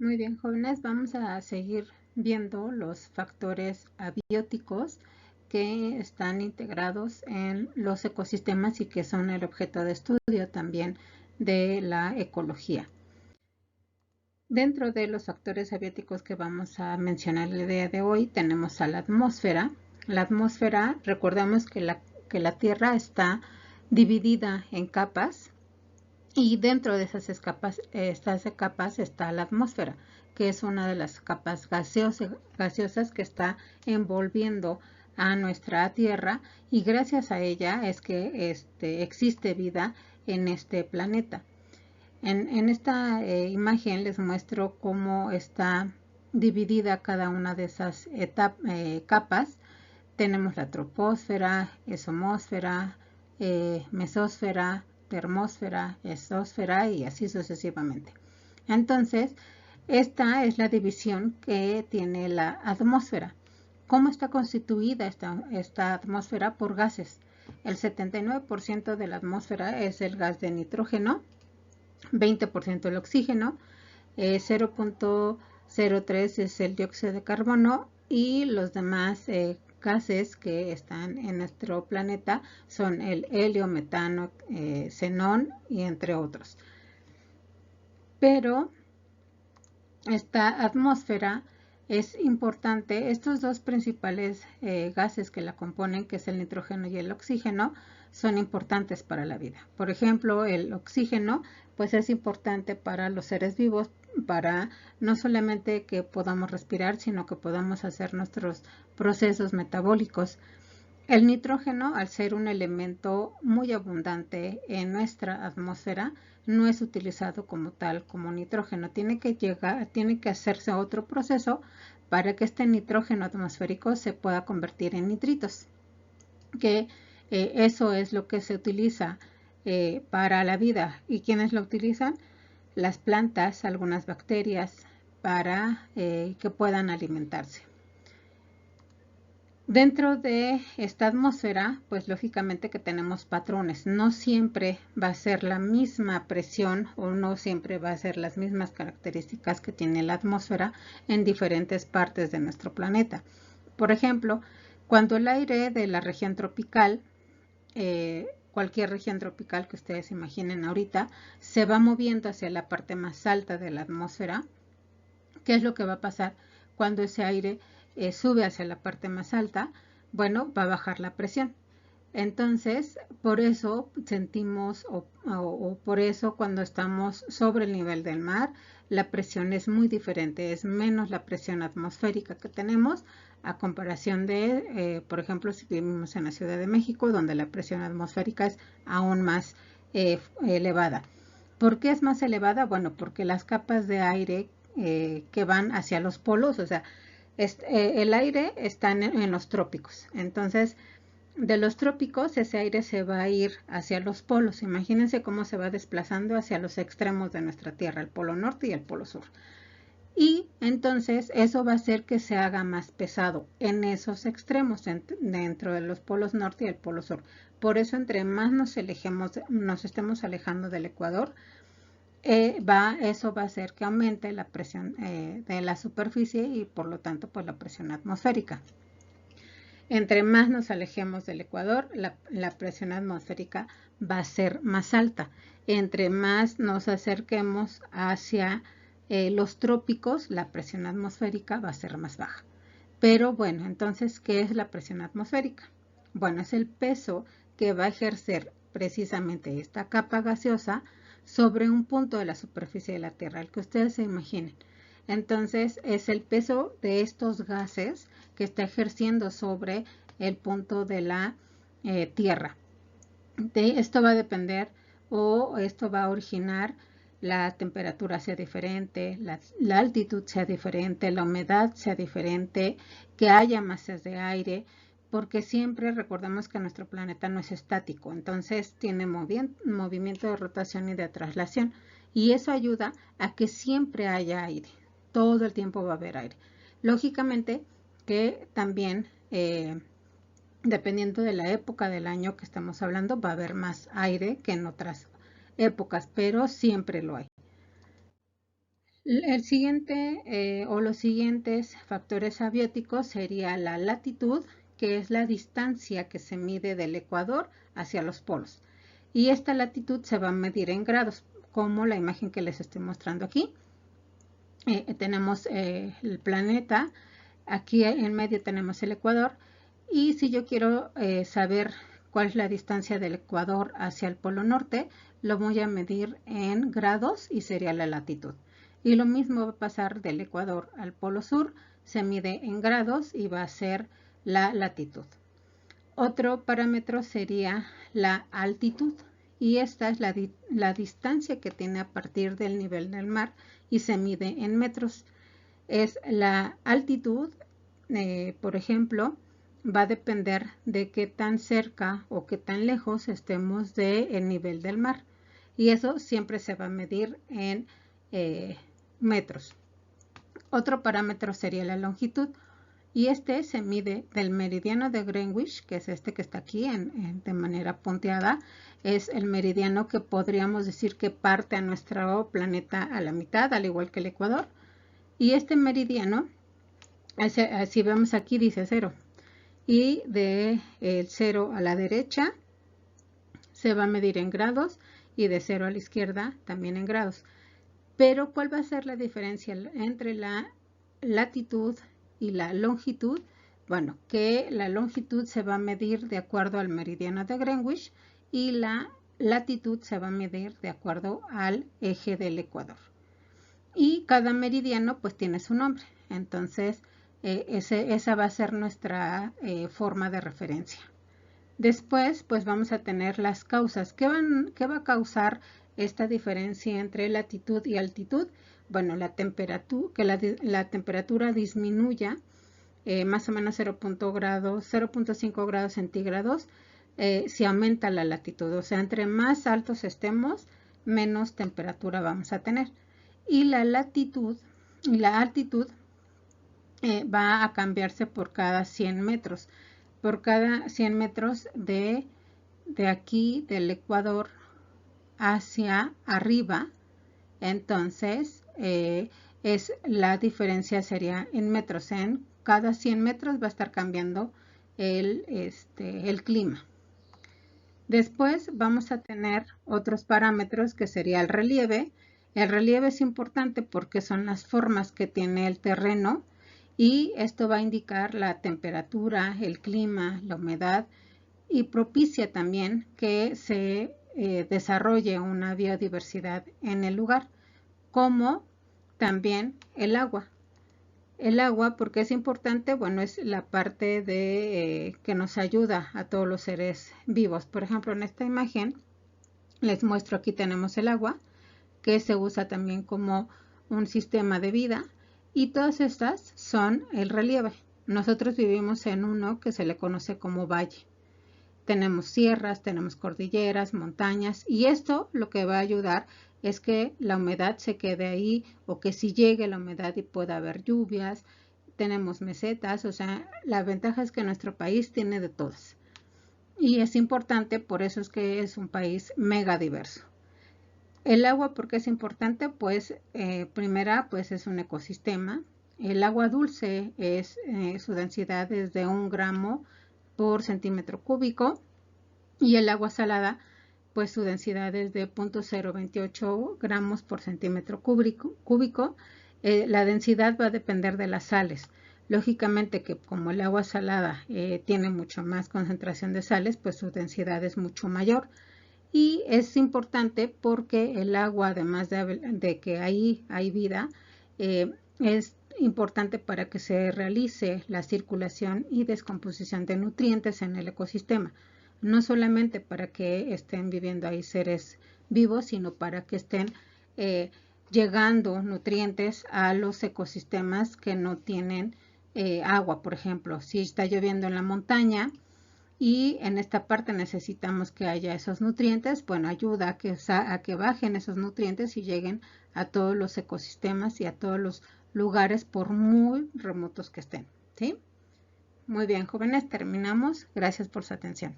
Muy bien, jóvenes, vamos a seguir viendo los factores abióticos que están integrados en los ecosistemas y que son el objeto de estudio también de la ecología. Dentro de los factores abióticos que vamos a mencionar el día de hoy tenemos a la atmósfera. La atmósfera, recordemos que la Tierra está dividida en capas y dentro de estas capas está la atmósfera, que es una de las capas gaseosas que está envolviendo a nuestra Tierra, y gracias a ella es que existe vida en este planeta. En esta imagen les muestro cómo está dividida cada una de esas capas. Tenemos la troposfera, exosfera, mesósfera, termósfera, exósfera y así sucesivamente. Entonces, esta es la división que tiene la atmósfera. ¿Cómo está constituida esta atmósfera? Por gases. El 79% de la atmósfera es el gas de nitrógeno, 20% el oxígeno, 0.03 es el dióxido de carbono y los demás gases que están en nuestro planeta son el helio, metano, xenón y entre otros. Pero esta atmósfera es importante. Estos dos principales gases que la componen, que es el nitrógeno y el oxígeno, son importantes para la vida. Por ejemplo, el oxígeno pues es importante para los seres vivos, para no solamente que podamos respirar, sino que podamos hacer nuestros procesos metabólicos. El nitrógeno, al ser un elemento muy abundante en nuestra atmósfera, no es utilizado como tal, como nitrógeno. Tiene que hacerse otro proceso para que este nitrógeno atmosférico se pueda convertir en nitritos, que eso es lo que se utiliza para la vida. ¿Y quiénes lo utilizan? Las plantas, algunas bacterias, para que puedan alimentarse. Dentro de esta atmósfera, pues lógicamente que tenemos patrones. No siempre va a ser la misma presión o no siempre va a ser las mismas características que tiene la atmósfera en diferentes partes de nuestro planeta. Por ejemplo, cuando el aire de la región tropical, cualquier región tropical que ustedes imaginen ahorita, se va moviendo hacia la parte más alta de la atmósfera, ¿qué es lo que va a pasar cuando ese aire sube hacia la parte más alta? Bueno, va a bajar la presión. Entonces, por eso sentimos o por eso cuando estamos sobre el nivel del mar, la presión es muy diferente, es menos la presión atmosférica que tenemos a comparación de, por ejemplo, si vivimos en la Ciudad de México, donde la presión atmosférica es aún más elevada. ¿Por qué es más elevada? Bueno, porque las capas de aire que van hacia los polos, o sea, el aire está en los trópicos. Entonces, de los trópicos ese aire se va a ir hacia los polos. Imagínense cómo se va desplazando hacia los extremos de nuestra Tierra, el polo norte y el polo sur. Y entonces eso va a hacer que se haga más pesado en esos extremos, dentro de los polos norte y el polo sur. Por eso entre más nos estemos alejando del ecuador, eso va a hacer que aumente la presión de la superficie y por lo tanto pues la presión atmosférica. Entre más nos alejemos del ecuador, la presión atmosférica va a ser más alta. Entre más nos acerquemos hacia los trópicos, la presión atmosférica va a ser más baja. Pero bueno, entonces, ¿qué es la presión atmosférica? Bueno, es el peso que va a ejercer precisamente esta capa gaseosa sobre un punto de la superficie de la Tierra, el que ustedes se imaginen. Entonces, es el peso de estos gases que está ejerciendo sobre el punto de la Tierra. Esto va a depender o esto va a originar la temperatura sea diferente, la altitud sea diferente, la humedad sea diferente, que haya masas de aire, porque siempre recordemos que nuestro planeta no es estático, entonces tiene movimiento de rotación y de traslación, y eso ayuda a que siempre haya aire, todo el tiempo va a haber aire. Lógicamente que también dependiendo de la época del año que estamos hablando, va a haber más aire que en otras épocas, pero siempre lo hay. El siguiente o los siguientes factores abióticos sería la latitud, que es la distancia que se mide del ecuador hacia los polos. Y esta latitud se va a medir en grados, como la imagen que les estoy mostrando aquí. Tenemos el planeta, aquí en medio tenemos el ecuador, y si yo quiero saber cuál es la distancia del ecuador hacia el polo norte, lo voy a medir en grados y sería la latitud. Y lo mismo va a pasar del ecuador al polo sur, se mide en grados y va a ser la latitud. Otro parámetro sería la altitud, y esta es la distancia que tiene a partir del nivel del mar y se mide en metros. Es la altitud, por ejemplo, va a depender de qué tan cerca o qué tan lejos estemos del nivel del mar, y eso siempre se va a medir en metros. Otro parámetro sería la longitud, y este se mide del meridiano de Greenwich, que es este que está aquí de manera punteada. Es el meridiano que podríamos decir que parte a nuestro planeta a la mitad, al igual que el ecuador. Y este meridiano, si vemos aquí, dice 0. Y de el 0 a la derecha se va a medir en grados, y de 0 a la izquierda también en grados. Pero ¿cuál va a ser la diferencia entre la latitud y la longitud? Bueno, que la longitud se va a medir de acuerdo al meridiano de Greenwich y la latitud se va a medir de acuerdo al eje del ecuador. Y cada meridiano pues tiene su nombre. Entonces, esa va a ser nuestra forma de referencia. Después, pues vamos a tener las causas. ¿Qué va a causar esta diferencia entre latitud y altitud? Bueno, la temperatura, que la temperatura disminuya más o menos 0.5 grados centígrados si aumenta la latitud. O sea, entre más altos estemos, menos temperatura vamos a tener. Y la latitud y la altitud va a cambiarse por cada 100 metros. Por cada 100 metros de aquí, del ecuador, hacia arriba. Entonces, la diferencia sería en metros. En cada 100 metros va a estar cambiando el clima. Después vamos a tener otros parámetros que sería el relieve. El relieve es importante porque son las formas que tiene el terreno, y esto va a indicar la temperatura, el clima, la humedad, y propicia también que se desarrolle una biodiversidad en el lugar, como también el agua. El agua, porque es importante, bueno, es la parte que nos ayuda a todos los seres vivos. Por ejemplo, en esta imagen les muestro, aquí tenemos el agua, que se usa también como un sistema de vida, y todas estas son el relieve. Nosotros vivimos en uno que se le conoce como valle. Tenemos sierras, tenemos cordilleras, montañas, y esto lo que va a ayudar es que la humedad se quede ahí, o que si llegue la humedad y pueda haber lluvias. Tenemos mesetas, o sea, la ventaja es que nuestro país tiene de todas. Y es importante, por eso es que es un país mega diverso. El agua, ¿por qué es importante? Pues primera, pues es un ecosistema. El agua dulce su densidad es de 1 gramo por centímetro cúbico, y el agua salada, pues su densidad es de 0.028 gramos por centímetro cúbico. La densidad va a depender de las sales. Lógicamente que como el agua salada tiene mucho más concentración de sales, pues su densidad es mucho mayor. Y es importante porque el agua, además de que ahí hay vida, es importante para que se realice la circulación y descomposición de nutrientes en el ecosistema. No solamente para que estén viviendo ahí seres vivos, sino para que estén llegando nutrientes a los ecosistemas que no tienen agua. Por ejemplo, si está lloviendo en la montaña y en esta parte necesitamos que haya esos nutrientes, bueno, ayuda a que bajen esos nutrientes y lleguen a todos los ecosistemas y a todos los lugares, por muy remotos que estén, ¿sí? Muy bien, jóvenes, terminamos. Gracias por su atención.